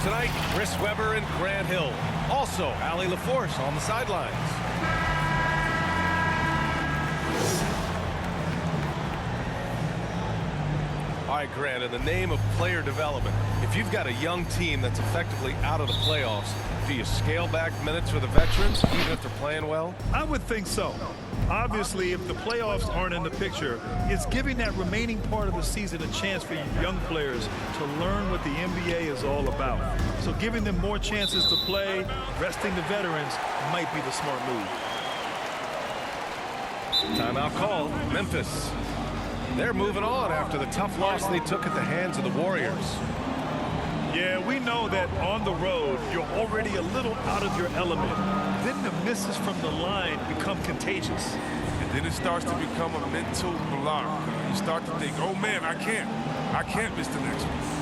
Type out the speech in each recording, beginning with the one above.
tonight, Chris Webber and Grant Hill. Also, Allie LaForce on the sidelines. All right, Grant, in the name of player development, if you've got a young team that's effectively out of the playoffs, do you scale back minutes for the veterans, even if they're playing well? I would think so. Obviously, if the playoffs aren't in the picture, it's giving that remaining part of the season a chance for young players to learn what the NBA is all about. So giving them more chances to play, resting the veterans, might be the smart move. Timeout call, Memphis. They're moving on after the tough loss they took at the hands of the Warriors. Yeah, we know that on the road, you're already a little out of your element. Then the misses from the line become contagious. And then it starts to become a mental block. You start to think, oh man, I can't miss the next one.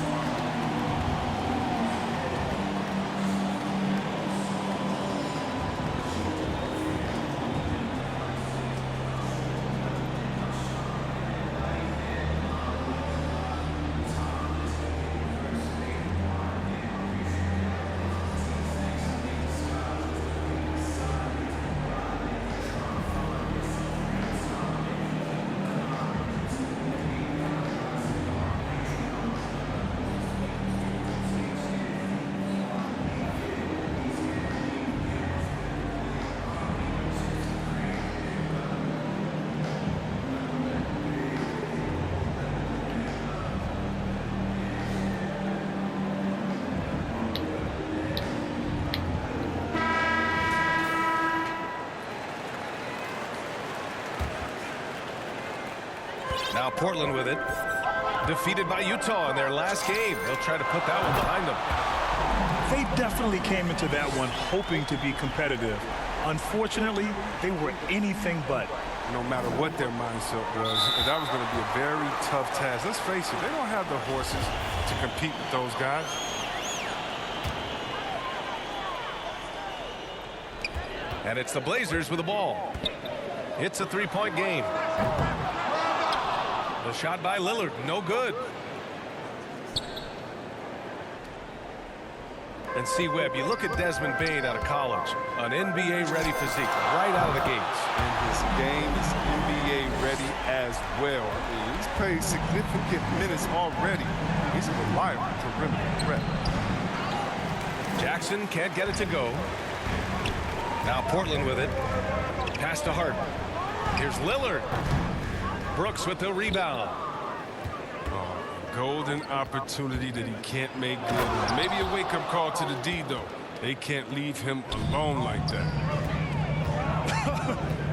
Now Portland with it. Defeated by Utah in their last game. They'll try to put that one behind them. They definitely came into that one hoping to be competitive. Unfortunately, they were anything but. No matter what their mindset was, that was going to be a very tough task. Let's face it, they don't have the horses to compete with those guys. And it's the Blazers with the ball. It's a three-point game. The shot by Lillard, no good. And see, Webb, you look at Desmond Bane out of college, an NBA-ready physique right out of the gates. And his game is NBA-ready as well. I mean, he's played significant minutes already. He's a reliable perimeter threat. Jackson can't get it to go. Now Portland with it. Pass to Harden. Here's Lillard. Brooks with the rebound. Oh, golden opportunity that he can't make good on. Maybe a wake-up call to the D, though. They can't leave him alone like that.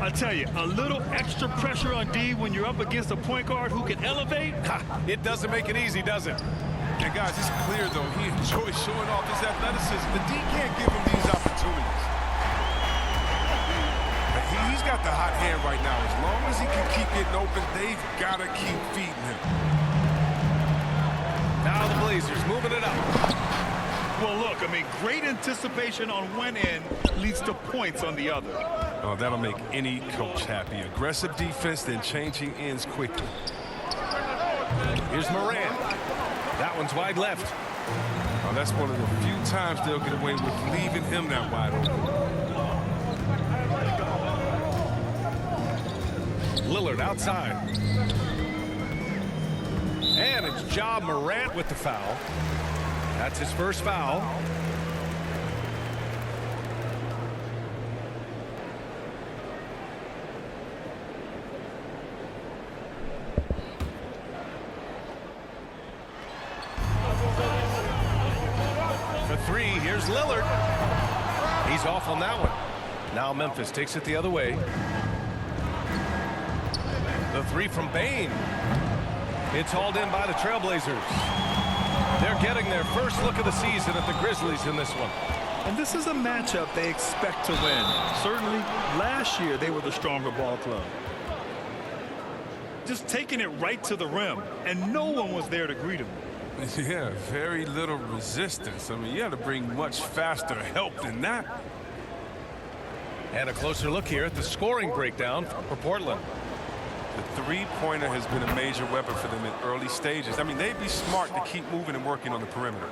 I tell you, a little extra pressure on D when you're up against a point guard who can elevate. It doesn't make it easy, does it? And guys, it's clear, though, he enjoys showing off his athleticism. The D can't give him these opportunities. He's got the hot hand right now. As long as he can keep getting open, they've got to keep feeding him. Now the Blazers moving it up. Well, look, I mean, great anticipation on one end leads to points on the other. Oh, that'll make any coach happy. Aggressive defense, then changing ends quickly. Here's Morant. That one's wide left. Oh, that's one of the few times they'll get away with leaving him that wide open. Lillard outside. And it's Ja Morant with the foul. That's his first foul. For three, here's Lillard. He's off on that one. Now Memphis takes it the other way. The three from Bane. It's hauled in by the Trailblazers. They're getting their first look of the season at the Grizzlies in this one. And this is a matchup they expect to win. Certainly, last year they were the stronger ball club. Just taking it right to the rim, and no one was there to greet him. Yeah, very little resistance. I mean, you had to bring much faster help than that. And a closer look here at the scoring breakdown for Portland. The three-pointer has been a major weapon for them in early stages. I mean, they'd be smart to keep moving and working on the perimeter.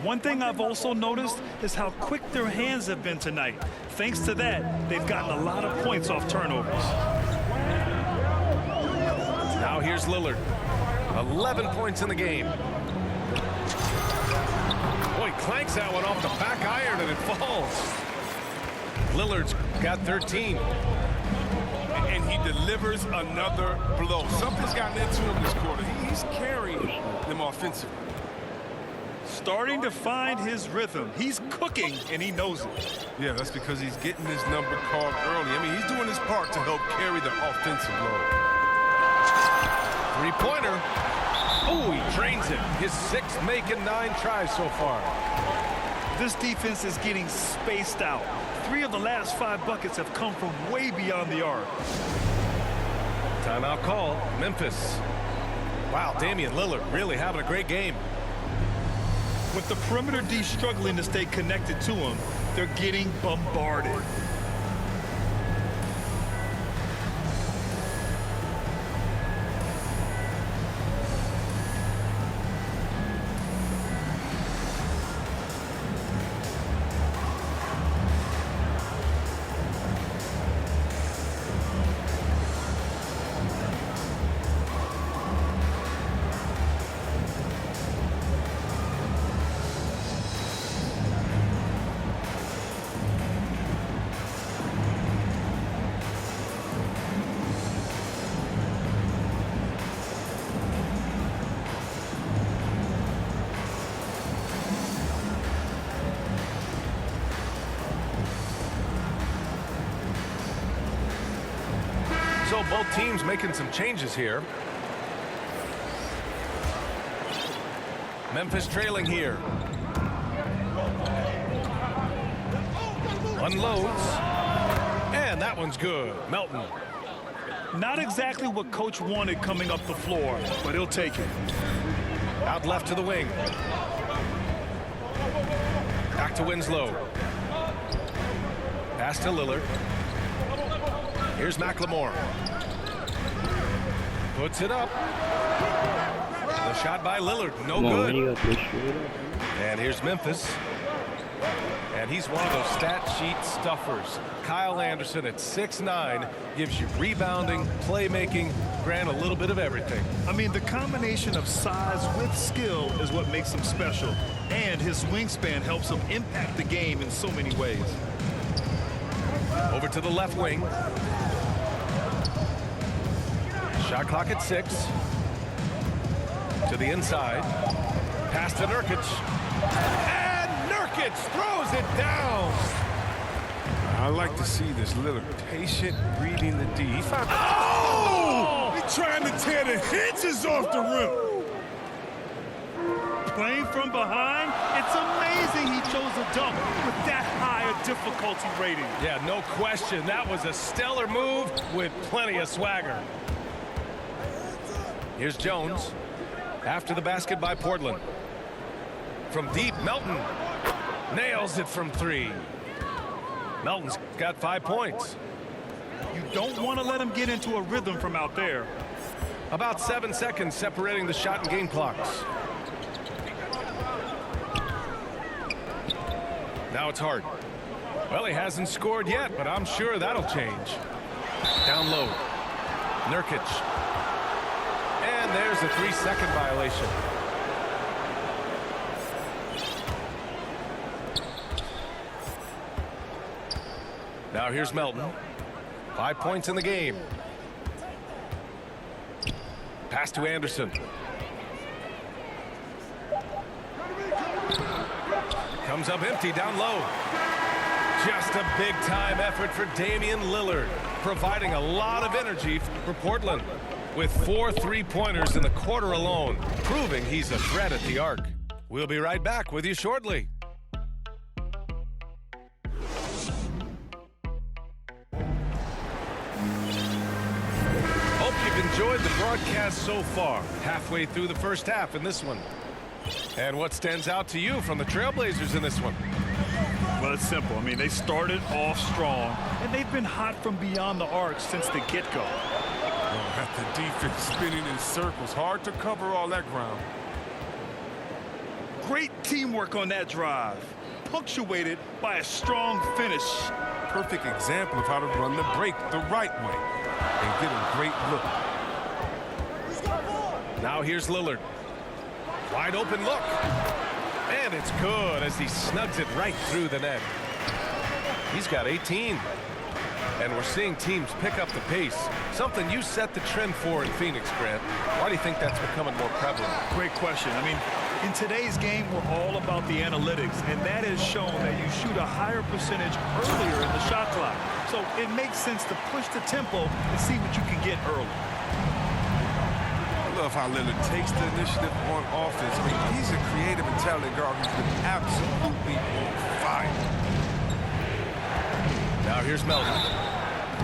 One thing I've also noticed is how quick their hands have been tonight. Thanks to that, they've gotten a lot of points off turnovers. Now here's Lillard. 11 points in the game. Boy, he clanks that one off the back iron and it falls. Lillard's got 13. And he delivers another blow. Something's gotten into him this quarter. He's carrying them offensively. Starting to find his rhythm. He's cooking, and he knows it. Yeah, that's because he's getting his number called early. I mean, he's doing his part to help carry the offensive load. Three-pointer. Oh, he drains it. His 6th make in 9 tries so far. This defense is getting spaced out. 3 of the last 5 buckets have come from way beyond the arc. Timeout call, Memphis. Wow, Damian Lillard really having a great game. With the perimeter D struggling to stay connected to him, they're getting bombarded. So both teams making some changes here. Memphis trailing here. Unloads. And that one's good. Melton. Not exactly what coach wanted coming up the floor, but he'll take it. Out left to the wing. Back to Winslow. Pass to Lillard. Here's McLemore. Puts it up. The shot by Lillard, no good. And here's Memphis. And he's one of those stat sheet stuffers. Kyle Anderson at 6'9" gives you rebounding, playmaking, Grant, a little bit of everything. I mean, the combination of size with skill is what makes him special. And his wingspan helps him impact the game in so many ways. Over to the left wing. Shot clock at 6. To the inside. Pass to Nurkic. And Nurkic throws it down. I like to see this Lillard patient reading the D. He's trying to tear the hinges off the rim. Playing from behind, it's amazing he chose a dunk with that high a difficulty rating. Yeah, no question. That was a stellar move with plenty of swagger. Here's Jones. After the basket by Portland. From deep, Melton nails it from 3. Melton's got 5 points. You don't want to let him get into a rhythm from out there. About 7 seconds separating the shot and game clocks. Now it's Hart. Well, he hasn't scored yet, but I'm sure that'll change. Down low. Nurkic. And there's a 3-second violation. Now here's Melton. 5 points in the game. Pass to Anderson. Comes up empty down low. Just a big-time effort for Damian Lillard, providing a lot of energy for Portland with 4 3-pointers in the quarter alone, proving he's a threat at the arc. We'll be right back with you shortly. Hope you've enjoyed the broadcast so far. Halfway through the first half in this one. And what stands out to you from the Trailblazers in this one? Well, it's simple. I mean, they started off strong, and they've been hot from beyond the arc since the get-go. Got the defense spinning in circles. Hard to cover all that ground. Great teamwork on that drive, punctuated by a strong finish. Perfect example of how to run the break the right way and get a great look. Now here's Lillard. Wide open look. And it's good as he snugs it right through the net. He's got 18. And we're seeing teams pick up the pace. Something you set the trend for in Phoenix, Grant. Why do you think that's becoming more prevalent? Great question. I mean, in today's game, we're all about the analytics, and that has shown that you shoot a higher percentage earlier in the shot clock. So it makes sense to push the tempo and see what you can get early. I love how Lillard takes the initiative on offense. I mean, he's a creative and talented guard who's been absolutely on fire. Now here's Melton.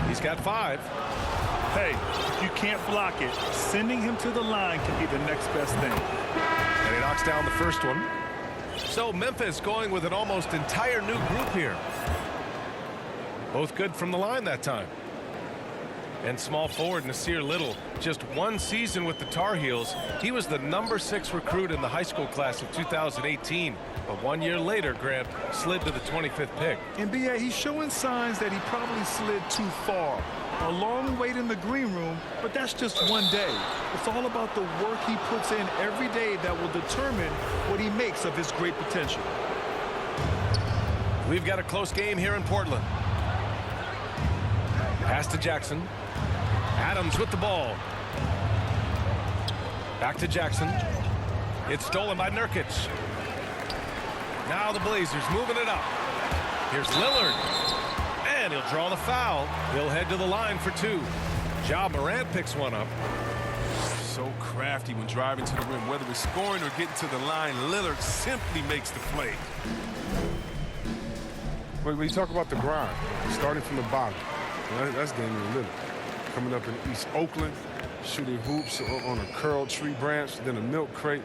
He's got 5. Hey, if you can't block it, sending him to the line can be the next best thing. And he knocks down the first one. So Memphis going with an almost entire new group here. Both good from the line that time. And small forward Nasir Little, just 1 season with the Tar Heels. He was the number 6 recruit in the high school class of 2018. But 1 year later, Grant slid to the 25th pick. And B.A., he's showing signs that he probably slid too far. A long wait in the green room, but that's just one day. It's all about the work he puts in every day that will determine what he makes of his great potential. We've got a close game here in Portland. Pass to Jackson. Adams with the ball. Back to Jackson. It's stolen by Nurkic. Now the Blazers moving it up. Here's Lillard. And he'll draw the foul. He'll head to the line for 2. Ja Morant picks one up. So crafty when driving to the rim. Whether it's scoring or getting to the line, Lillard simply makes the play. When you talk about the grind, starting from the bottom, that's Damian Lillard. Coming up in East Oakland, shooting hoops on a curled tree branch, then a milk crate.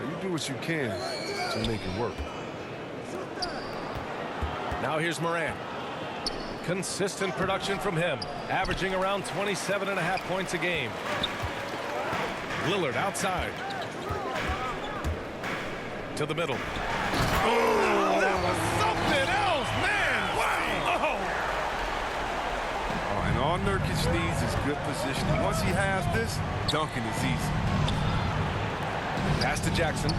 You do what you can to make it work. Now here's Morant. Consistent production from him, averaging around 27.5 points a game. Lillard outside. To the middle. Oh, that was something else, man! Wow! Oh, and all Nurkic needs is good positioning. Once he has this, dunking is easy. Pass to Jackson.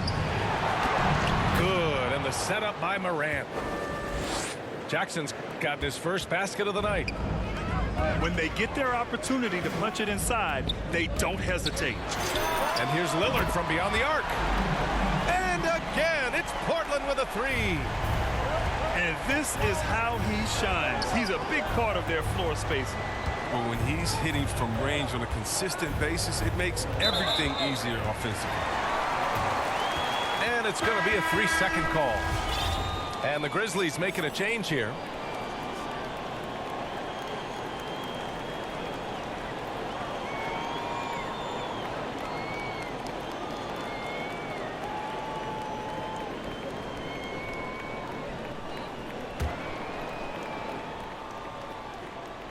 Good, and the setup by Morant. Jackson's got his first basket of the night. When they get their opportunity to punch it inside, they don't hesitate. And here's Lillard from beyond the arc. And again, it's Portland with a 3. And this is how he shines. He's a big part of their floor spacing. But when he's hitting from range on a consistent basis, it makes everything easier offensively. And it's going to be a 3-second call. And the Grizzlies making a change here.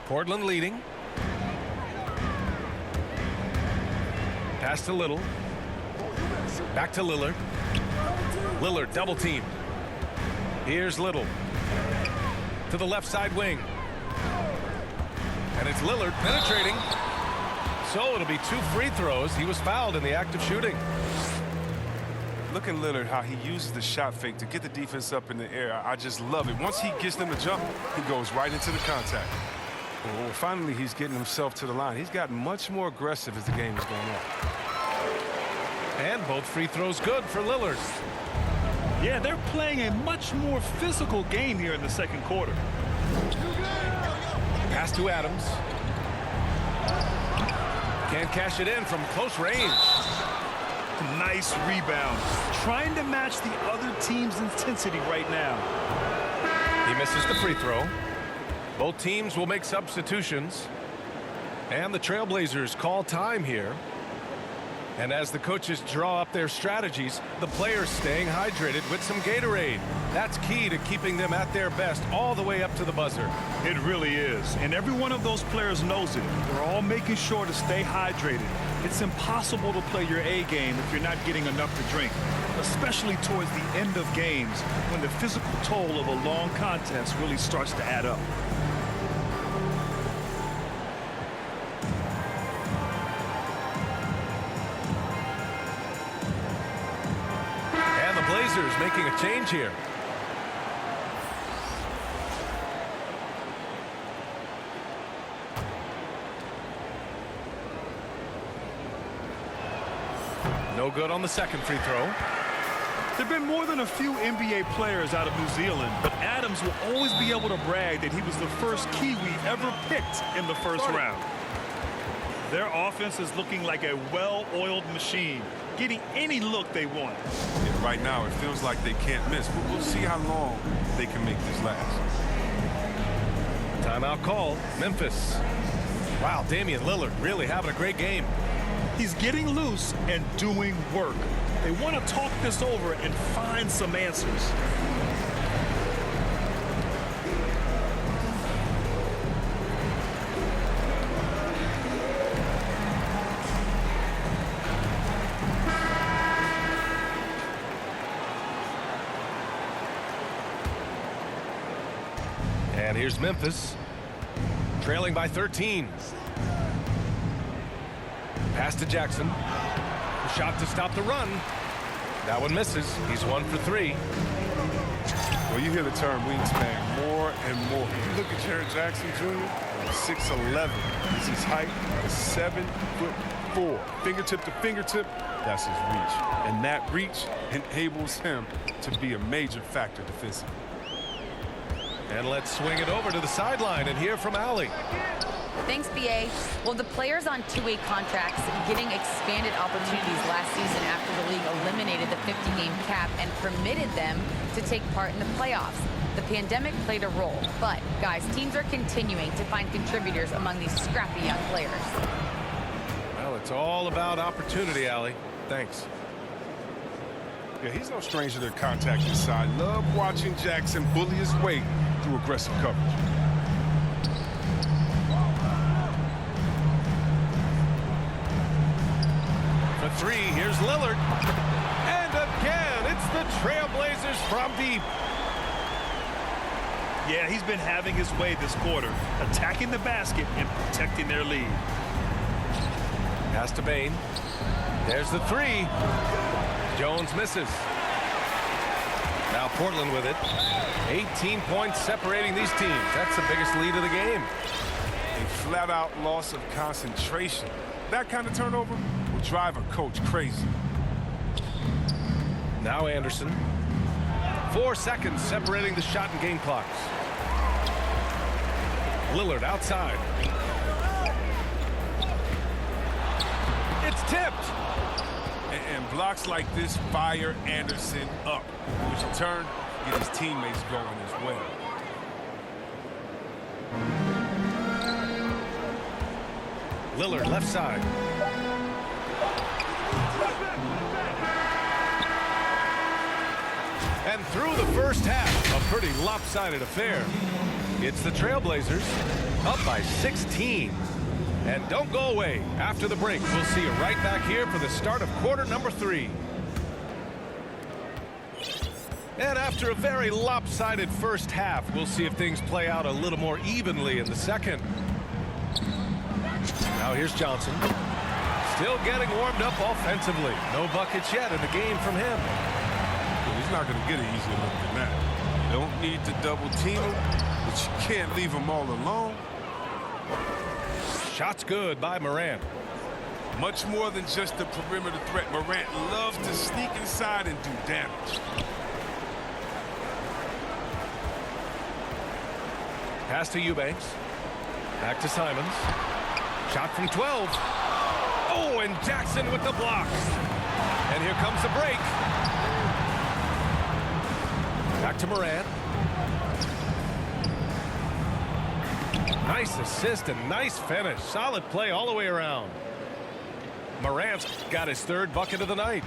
Portland leading. Pass to Little. Back to Lillard. Lillard double teamed. Here's Little. To the left side wing. And it's Lillard penetrating. So it'll be 2 free throws. He was fouled in the act of shooting. Look at Lillard, how he uses the shot fake to get the defense up in the air. I just love it. Once he gets them to jump, he goes right into the contact. Well, finally, he's getting himself to the line. He's gotten much more aggressive as the game is going on. And both free throws good for Lillard. Yeah, they're playing a much more physical game here in the second quarter. Pass to Adams. Can't cash it in from close range. Nice rebound. Trying to match the other team's intensity right now. He misses the free throw. Both teams will make substitutions. And the Trailblazers call time here. And as the coaches draw up their strategies, the players staying hydrated with some Gatorade. That's key to keeping them at their best all the way up to the buzzer. It really is. And every one of those players knows it. They're all making sure to stay hydrated. It's impossible to play your A game if you're not getting enough to drink, especially towards the end of games when the physical toll of a long contest really starts to add up. And the Blazers making a change here. No good on the second free throw. There have been more than a few NBA players out of New Zealand, but Adams will always be able to brag that he was the first Kiwi ever picked in the first round. Their offense is looking like a well-oiled machine, getting any look they want. Yeah, right now, it feels like they can't miss, but we'll see how long they can make this last. Timeout call, Memphis. Wow, Damian Lillard really having a great game. He's getting loose and doing work. They want to talk this over and find some answers. And here's Memphis, trailing by 13. Pass to Jackson. The shot to stop the run. That one misses. He's 1 for 3. Well, you hear the term wingspan more and more. You look at Jared Jackson Jr., 6'11". Is his height, 7'4". Fingertip to fingertip, that's his reach. And that reach enables him to be a major factor defensively. And let's swing it over to the sideline and hear from Allie. Thanks, BA. Well, the players on two-way contracts getting expanded opportunities last season after the league eliminated the 50-game cap and permitted them to take part in the playoffs. The pandemic played a role, but, guys, teams are continuing to find contributors among these scrappy young players. Well, it's all about opportunity, Allie. Thanks. Yeah, he's no stranger to contact inside. Love watching Jackson bully his way through aggressive coverage. For 3, here's Lillard. And again, it's the Trailblazers from deep. Yeah, he's been having his way this quarter, attacking the basket and protecting their lead. Pass to Bain. There's the 3. Jones misses. Now Portland with it. 18 points separating these teams. That's the biggest lead of the game. A flat-out loss of concentration. That kind of turnover will drive a coach crazy. Now Anderson. 4 seconds separating the shot and game clocks. Lillard outside. It's tipped. And blocks like this fire Anderson up, which in turn get his teammates going as well. Lillard left side. And through the first half, a pretty lopsided affair. It's the Trailblazers up by 16. And don't go away. After the break, we'll see you right back here for the start of quarter number 3. And after a very lopsided first half, we'll see if things play out a little more evenly in the second. Now here's Johnson. Still getting warmed up offensively. No buckets yet in the game from him. Well, he's not going to get an easier look than that. You don't need to double team him, but you can't leave him all alone. Shot's good by Morant. Much more than just a perimeter threat. Morant loves to sneak inside and do damage. Pass to Eubanks. Back to Simons. Shot from 12. Oh, and Jackson with the blocks. And here comes the break. Back to Morant. Nice assist and nice finish. Solid play all the way around. Morant's got his third bucket of the night.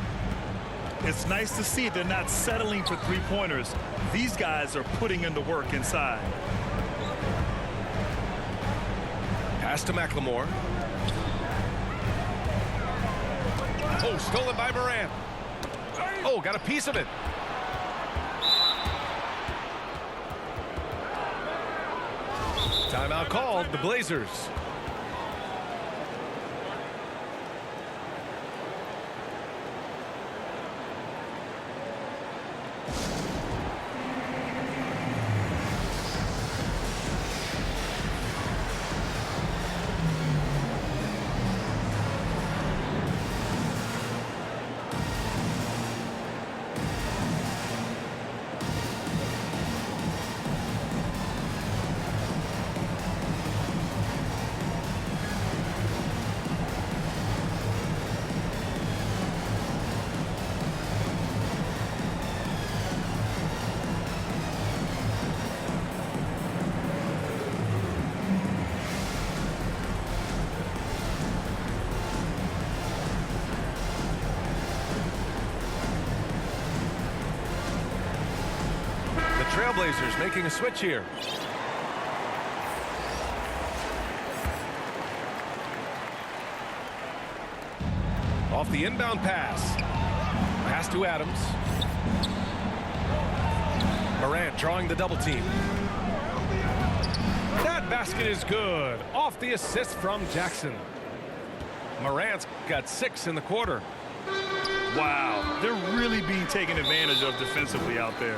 It's nice to see they're not settling for three-pointers. These guys are putting in the work inside. Pass to McLemore. Oh, stolen by Morant. Oh, got a piece of it. Timeout called, the Blazers. Trailblazers making a switch here. Off the inbound pass. Pass to Adams. Morant drawing the double team. That basket is good. Off the assist from Jackson. Morant's got 6 in the quarter. Wow, they're really being taken advantage of defensively out there.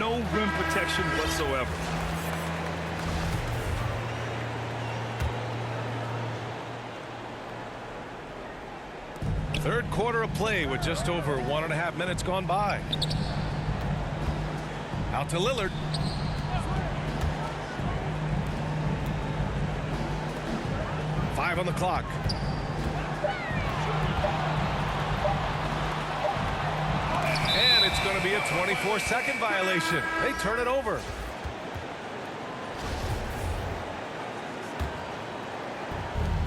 No rim protection whatsoever. Third quarter of play with just over 1.5 minutes gone by. Out to Lillard. Five on the clock. And it's going to be a 24-second violation. They turn it over.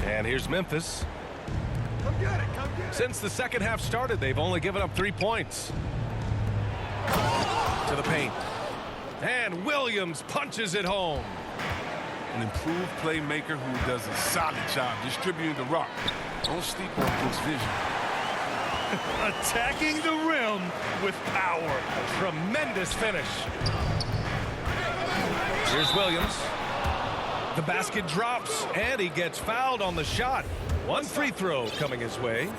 And here's Memphis. Come get it, come get it. Since the second half started, they've only given up 3 points. To the paint. And Williams punches it home. An improved playmaker who does a solid job distributing the rock. Don't sleep on his vision. Attacking the rim with power. Tremendous finish. Here's Williams. The basket drops, and he gets fouled on the shot. One free throw coming his way.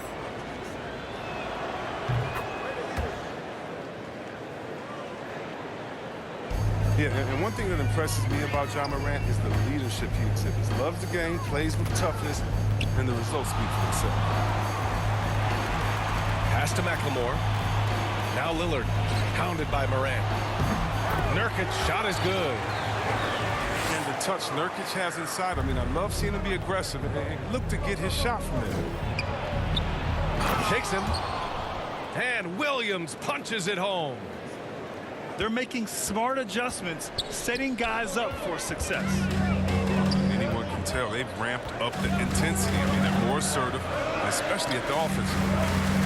Yeah, and one thing that impresses me about Ja Morant is the leadership he exhibits. Loves the game, plays with toughness, and the results speak for themselves. Pass to McLemore. Now Lillard, pounded by Morant. Nurkic's shot is good. And the touch Nurkic has inside, I mean, I love seeing him be aggressive and look to get his shot from there. Takes him. And Williams punches it home. They're making smart adjustments, setting guys up for success. Anyone can tell they've ramped up the intensity. I mean, they're more assertive, especially at the offensive line.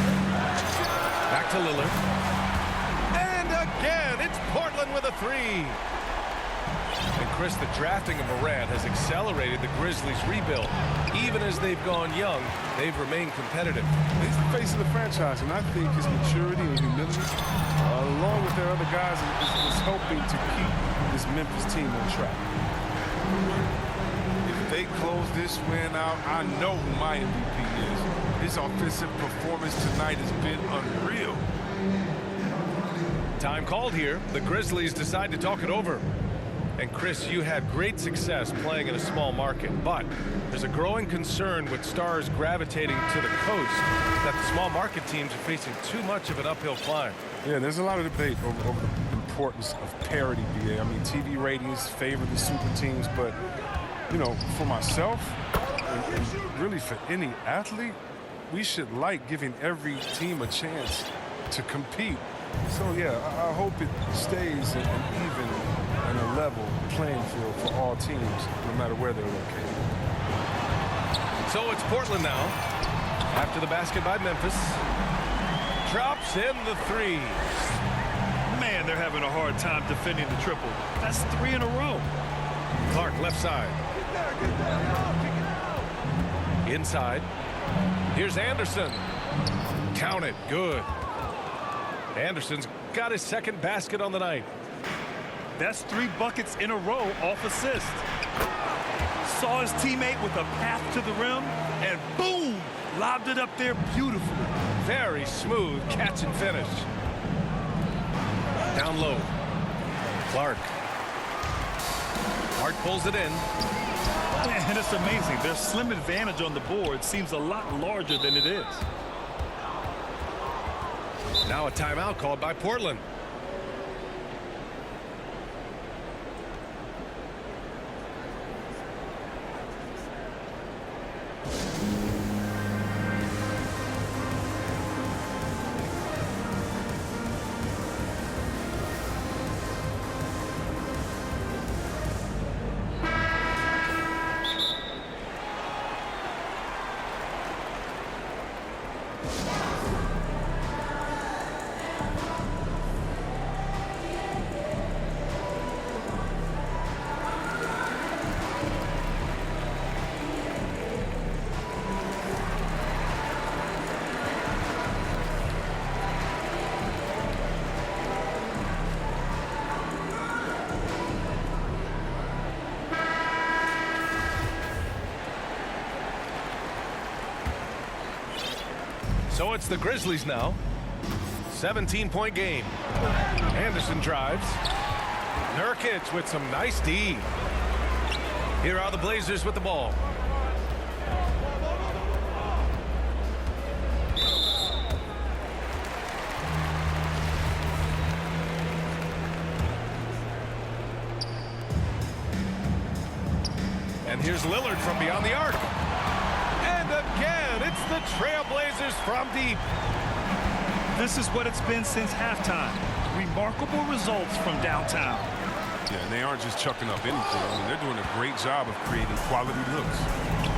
Back to Lillard. And again, it's Portland with a 3. And Chris, the drafting of Morant has accelerated the Grizzlies' rebuild. Even as they've gone young, they've remained competitive. He's the face of the franchise, and I think his maturity and humility, along with their other guys, is helping to keep this Memphis team on track. If they close this win out, I know who my MVP is. His offensive performance tonight has been unreal. Time called here. The Grizzlies decide to talk it over. And Chris, you had great success playing in a small market, but there's a growing concern with stars gravitating to the coast that the small market teams are facing too much of an uphill climb. Yeah, there's a lot of debate over the importance of parity, BA. I mean, TV ratings favor the super teams, but, you know, for myself, and really for any athlete, we should like giving every team a chance to compete. So, yeah, I hope it stays an even and a level playing field for all teams, no matter where they're located. So it's Portland now. After the basket by Memphis. Drops in the three. Man, they're having a hard time defending the triple. That's 3 in a row. Clark left side. Inside. Here's Anderson. Count it. Good. Anderson's got his second basket on the night. That's 3 buckets in a row off assist. Saw his teammate with a path to the rim, and boom, lobbed it up there beautifully. Very smooth catch and finish. Down low. Clark. Clark pulls it in. And it's amazing. Their slim advantage on the board seems a lot larger than it is. Now a timeout called by Portland. So it's the Grizzlies now. 17-point game. Anderson drives. Nurkic with some nice D. Here are the Blazers with the ball. And here's Lillard from beyond the arc. And again, it's the Trailblazers from deep. This is what it's been since halftime. Remarkable results from downtown. Yeah, and they aren't just chucking up anything. I mean, they're doing a great job of creating quality looks.